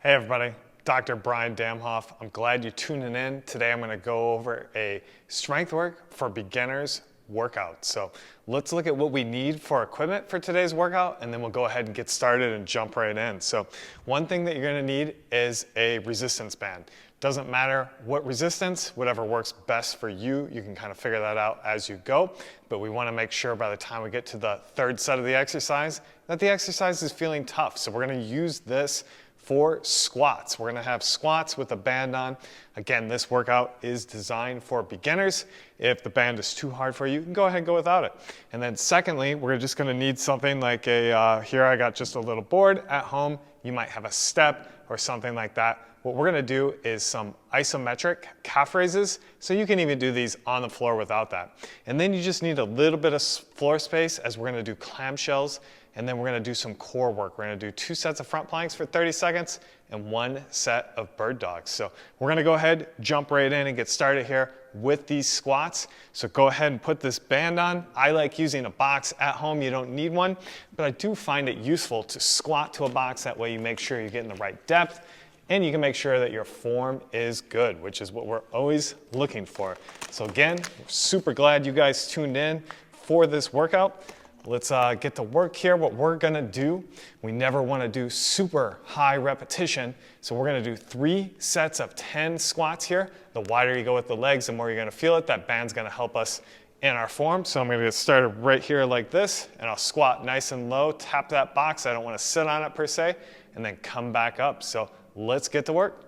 Hey everybody, Dr. Brian Damhoff. I'm glad you're tuning in. Today I'm going to go over a strength work for beginners workout. So let's look at what we need for equipment for today's workout, and then we'll go ahead and get started and jump right in. So one thing that you're going to need is a resistance band. Doesn't matter what resistance, whatever works best for you, you can kind of figure that out as you go. But we want to make sure by the time we get to the third set of the exercise that the exercise is feeling tough. So we're going to use this for squats. We're gonna have squats with a band on. Again, this workout is designed for beginners. If the band is too hard for you, you can go ahead and go without it. And then secondly, we're just gonna need something like here I got just a little board at home. You might have a step or something like that. What we're gonna do is some isometric calf raises. So you can even do these on the floor without that. And then you just need a little bit of floor space as we're gonna do clam shells. And then we're gonna do some core work. We're gonna do 2 sets of front planks for 30 seconds and 1 set of bird dogs. So we're gonna go ahead, jump right in and get started here with these squats. So go ahead and put this band on. I like using a box at home. You don't need one, but I do find it useful to squat to a box. That way you make sure you're getting the right depth and you can make sure that your form is good, which is what we're always looking for. So again, we're super glad you guys tuned in for this workout. Let's get to work here. What we're gonna do, we never wanna do super high repetition, so we're gonna do 3 sets of 10 squats here. The wider you go with the legs, the more you're gonna feel it. That band's gonna help us in our form. So I'm gonna get started right here like this, and I'll squat nice and low, tap that box. I don't wanna sit on it per se, and then come back up. So let's get to work.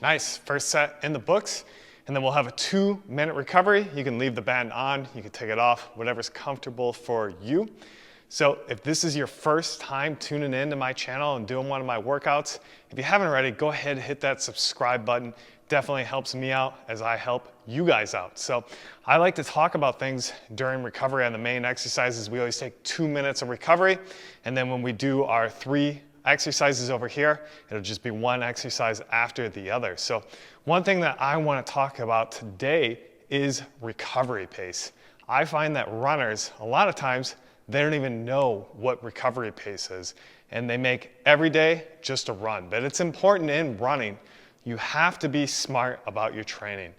Nice, first set in the books, and then we'll have a 2-minute recovery. You can leave the band on, you can take it off, whatever's comfortable for you. So if this is your first time tuning in to my channel and doing one of my workouts, if you haven't already, go ahead and hit that subscribe button. Definitely helps me out as I help you guys out. So I like to talk about things during recovery. On the main exercises, we always take 2 minutes of recovery, and then when we do our 3 exercises over here, it'll just be 1 exercise after the other. So one thing that I want to talk about today is recovery pace. I find that runners, a lot of times, they don't even know what recovery pace is, and they make every day just a run. But it's important in running, you have to be smart about your training.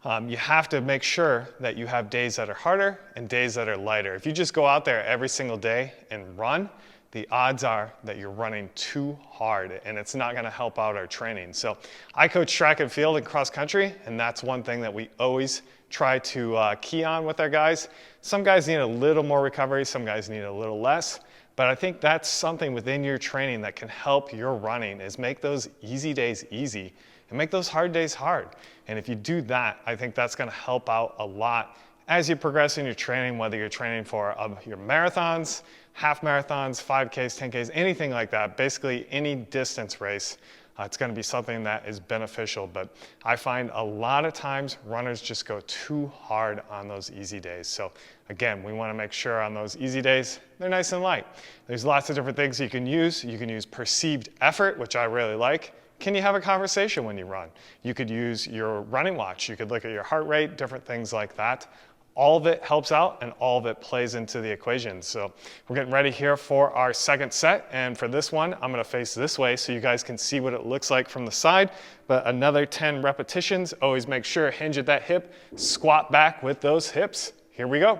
You have to make sure that you have days that are harder and days that are lighter. If you just go out there every single day and run, the odds are that you're running too hard, and it's not gonna help out our training. So I coach track and field and cross country, and that's one thing that we always try to key on with our guys. Some guys need a little more recovery, some guys need a little less, but I think that's something within your training that can help your running, is make those easy days easy and make those hard days hard. And if you do that, I think that's gonna help out a lot as you progress in your training, whether you're training for your marathons, half marathons, 5Ks, 10Ks, anything like that, basically any distance race, it's gonna be something that is beneficial. But I find a lot of times runners just go too hard on those easy days. So again, we wanna make sure on those easy days, they're nice and light. There's lots of different things you can use. You can use perceived effort, which I really like. Can you have a conversation when you run? You could use your running watch. You could look at your heart rate, different things like that. All of it helps out and all of it plays into the equation. So we're getting ready here for our second set. And for this one, I'm gonna face this way so you guys can see what it looks like from the side. But another 10 repetitions. Always make sure, hinge at that hip, squat back with those hips. Here we go.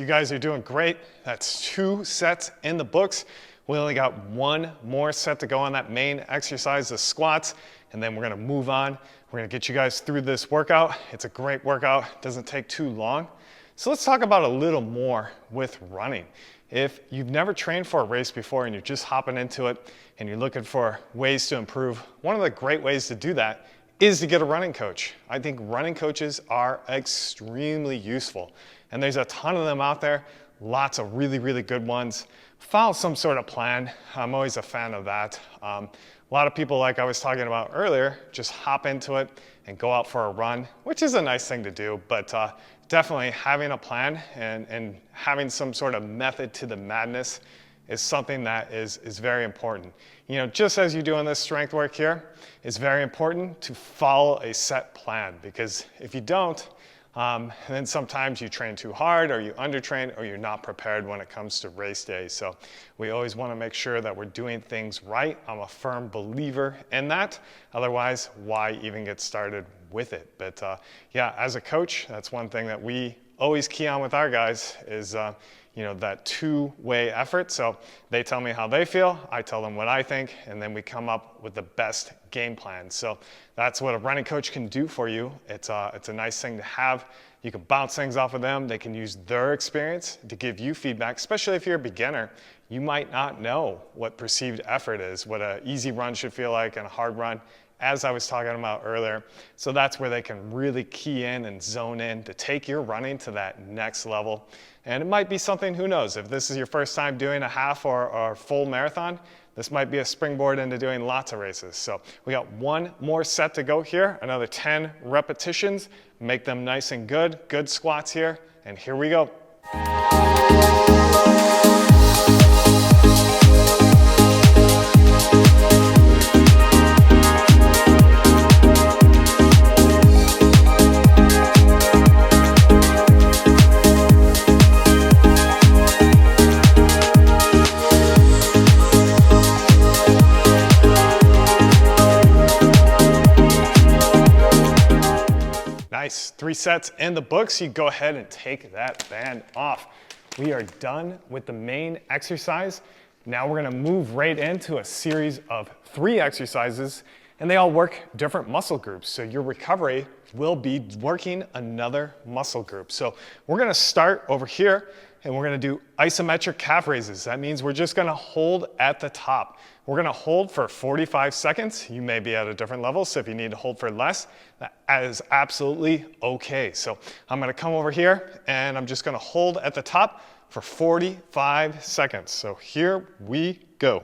you guys are doing great. That's 2 sets in the books. We only got 1 more set to go on that main exercise, the squats, and then we're gonna move on. We're gonna get you guys through this workout. It's a great workout, it doesn't take too long. So let's talk about a little more with running. If you've never trained for a race before and you're just hopping into it and you're looking for ways to improve, one of the great ways to do that is to get a running coach. I think running coaches are extremely useful, and there's a ton of them out there, lots of really, really good ones. Follow some sort of plan. I'm always a fan of that. A lot of people, like I was talking about earlier, just hop into it and go out for a run, which is a nice thing to do, but definitely having a plan and having some sort of method to the madness is something that is very important. You know, just as you're doing this strength work here, it's very important to follow a set plan, because if you don't, then sometimes you train too hard or you undertrain or you're not prepared when it comes to race day. So we always want to make sure that we're doing things right. I'm a firm believer in that. Otherwise, why even get started with it? But yeah, as a coach, that's one thing that we always key on with our guys is you know, that two-way effort. So they tell me how they feel, I tell them what I think, and then we come up with the best game plan. So that's what a running coach can do for you. It's a nice thing to have. You can bounce things off of them. They can use their experience to give you feedback, especially if you're a beginner. You might not know what perceived effort is, what an easy run should feel like and a hard run, as I was talking about earlier. So that's where they can really key in and zone in to take your running to that next level. And it might be something, who knows, if this is your first time doing a half or full marathon, this might be a springboard into doing lots of races. So we got 1 more set to go here, another 10 repetitions, make them nice and good squats here, and here we go. Nice, 3 sets in the books. You go ahead and take that band off. We are done with the main exercise. Now we're gonna move right into a series of 3 exercises, and they all work different muscle groups. So your recovery will be working another muscle group. So we're gonna start over here, and we're gonna do isometric calf raises. That means we're just gonna hold at the top. We're gonna hold for 45 seconds. You may be at a different level, so if you need to hold for less, that is absolutely okay. So I'm gonna come over here, and I'm just gonna hold at the top for 45 seconds. So here we go.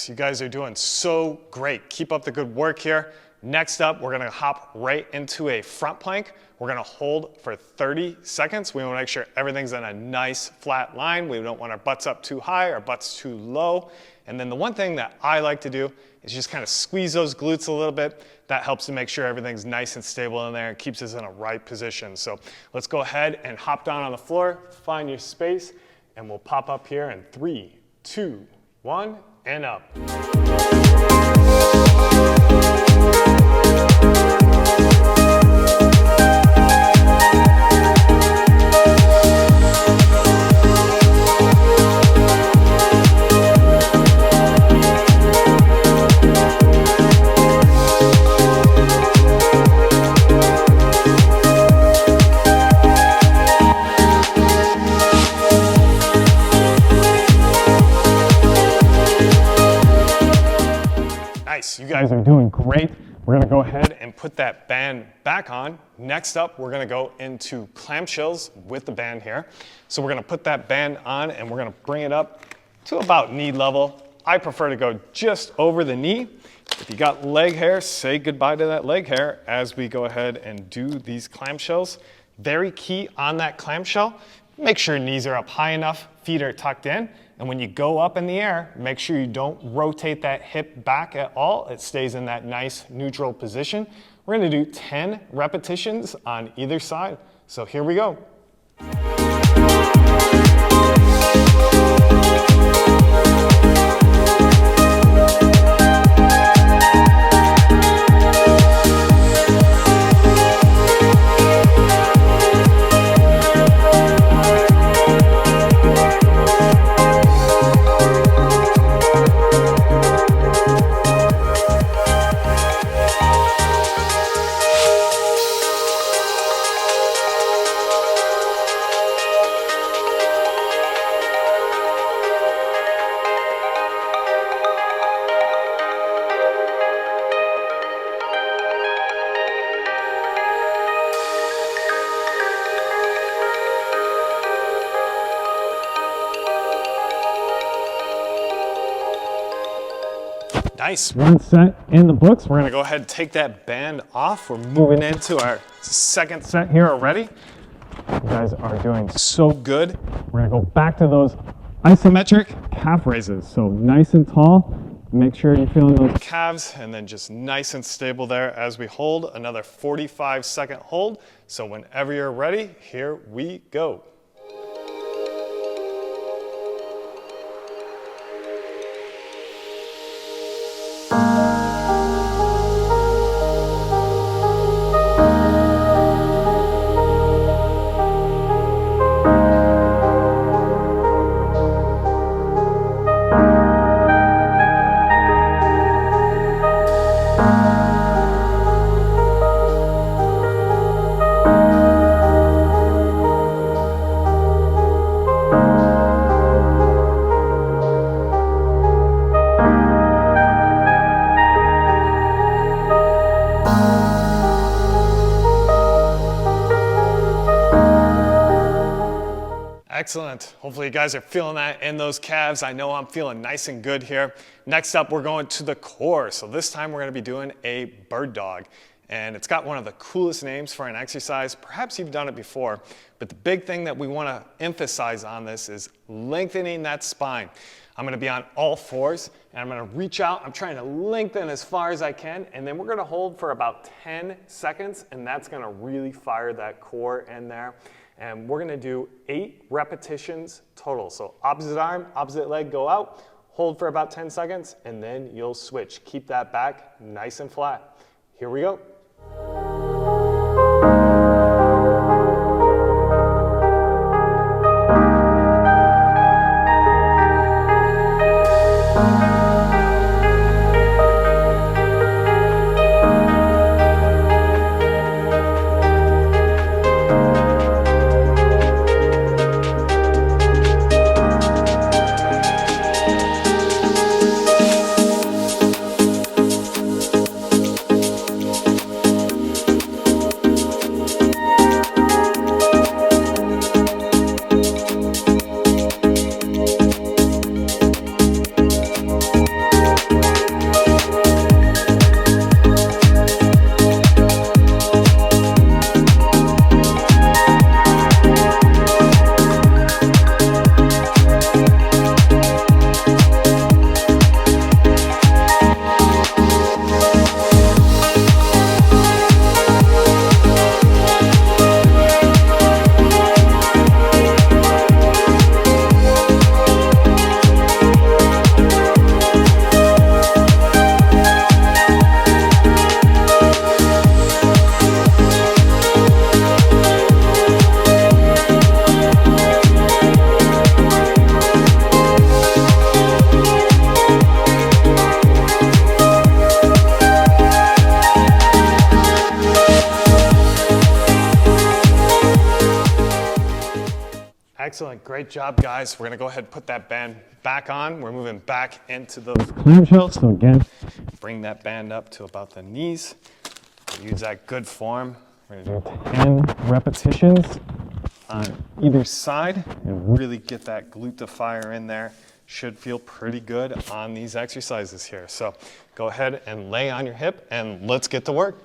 You guys are doing so great. Keep up the good work here. Next up, we're gonna hop right into a front plank. We're gonna hold for 30 seconds. We wanna make sure everything's in a nice flat line. We don't want our butts up too high, our butts too low. And then the one thing that I like to do is just kind of squeeze those glutes a little bit. That helps to make sure everything's nice and stable in there and keeps us in a right position. So let's go ahead and hop down on the floor, find your space, and we'll pop up here in 3, 2, 1, and up. You guys are doing great. we're gonna go ahead and put that band back on. Next up, we're gonna go into clamshells with the band here. So we're gonna put that band on and we're gonna bring it up to about knee level. I prefer to go just over the knee. If you got leg hair, say goodbye to that leg hair as we go ahead and do these clamshells. Very key on that clamshell, make sure your knees are up high enough, feet are tucked in, and when you go up in the air, make sure you don't rotate that hip back at all. It stays in that nice neutral position. We're gonna do 10 repetitions on either side. So here we go. Nice, one set in the books. We're gonna go ahead and take that band off. We're moving into our second set here already. You guys are doing so good. We're gonna go back to those isometric calf raises. So nice and tall. Make sure you're feeling those calves and then just nice and stable there as we hold another 45-second hold. So whenever you're ready, here we go. Excellent. Hopefully you guys are feeling that in those calves. I know I'm feeling nice and good here. Next up, we're going to the core. So this time we're going to be doing a bird dog. And it's got one of the coolest names for an exercise. Perhaps you've done it before, but the big thing that we want to emphasize on this is lengthening that spine. I'm going to be on all fours and I'm going to reach out. I'm trying to lengthen as far as I can, and then we're going to hold for about 10 seconds, and that's going to really fire that core in there. And we're gonna do 8 repetitions total. So opposite arm, opposite leg, go out, hold for about 10 seconds, and then you'll switch. Keep that back nice and flat. Here we go. Excellent, great job guys. We're gonna go ahead and put that band back on. We're moving back into those clamshells. So again, bring that band up to about the knees. Use that good form. We're gonna do 10 repetitions on either side and really get that glute to fire in there. Should feel pretty good on these exercises here. So go ahead and lay on your hip and let's get to work.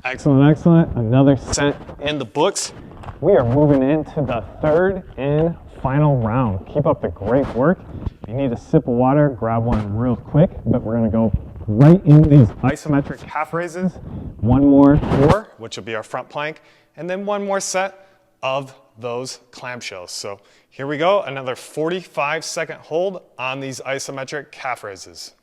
Excellent, excellent. Another set in the books. We are moving into the third and final round. Keep up the great work. If you need a sip of water, grab one real quick, but we're gonna go right in these isometric calf raises. One more core, which will be our front plank, and then one more set of those clamshells. So here we go, another 45-second hold on these isometric calf raises.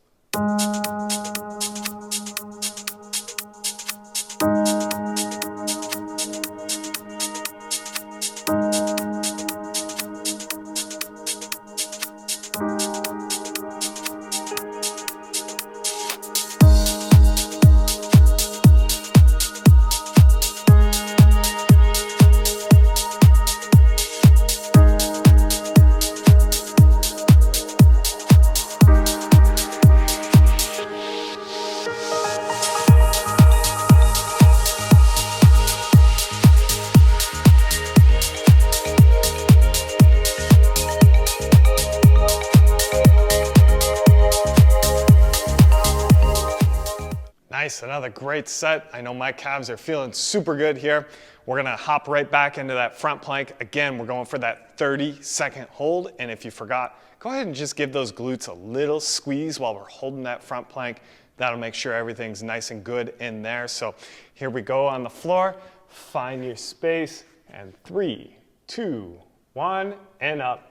Nice, another great set. I know my calves are feeling super good here. We're gonna hop right back into that front plank. Again, we're going for that 30-second hold. And if you forgot, go ahead and just give those glutes a little squeeze while we're holding that front plank. That'll make sure everything's nice and good in there. So here we go on the floor. Find your space. And 3, 2, 1, and up.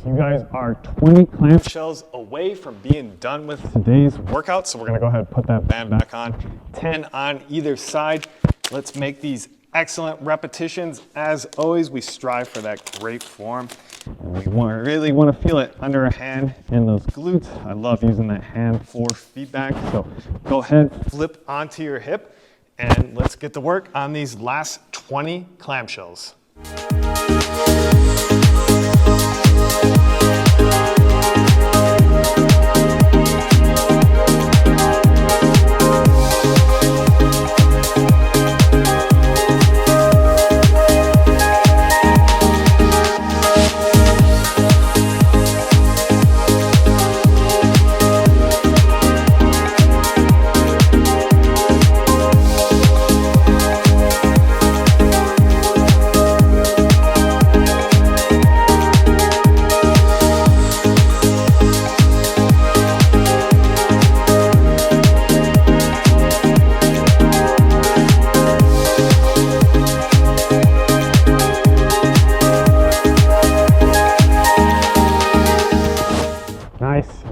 You guys are 20 clam shells away from being done with today's workout. So we're gonna go ahead and put that band back on. 10 on either side. Let's make these excellent repetitions. As always, we strive for that great form. And we really want to feel it under our hand in those glutes. I love using that hand for feedback. So go ahead, flip onto your hip, and let's get to work on these last 20 clamshells.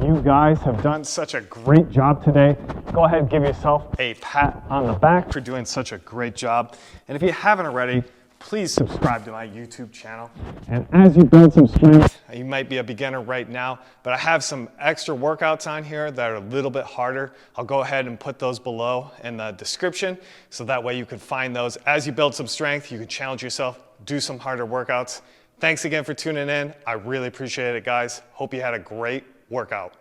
You guys have done such a great job today. Go ahead and give yourself a pat on the back for doing such a great job. And if you haven't already, please subscribe to my YouTube channel. And as you build some strength, you might be a beginner right now, but I have some extra workouts on here that are a little bit harder. I'll go ahead and put those below in the description, so that way you can find those. As you build some strength, you can challenge yourself, do some harder workouts. Thanks again for tuning in. I really appreciate it, guys. Hope you had a great workout.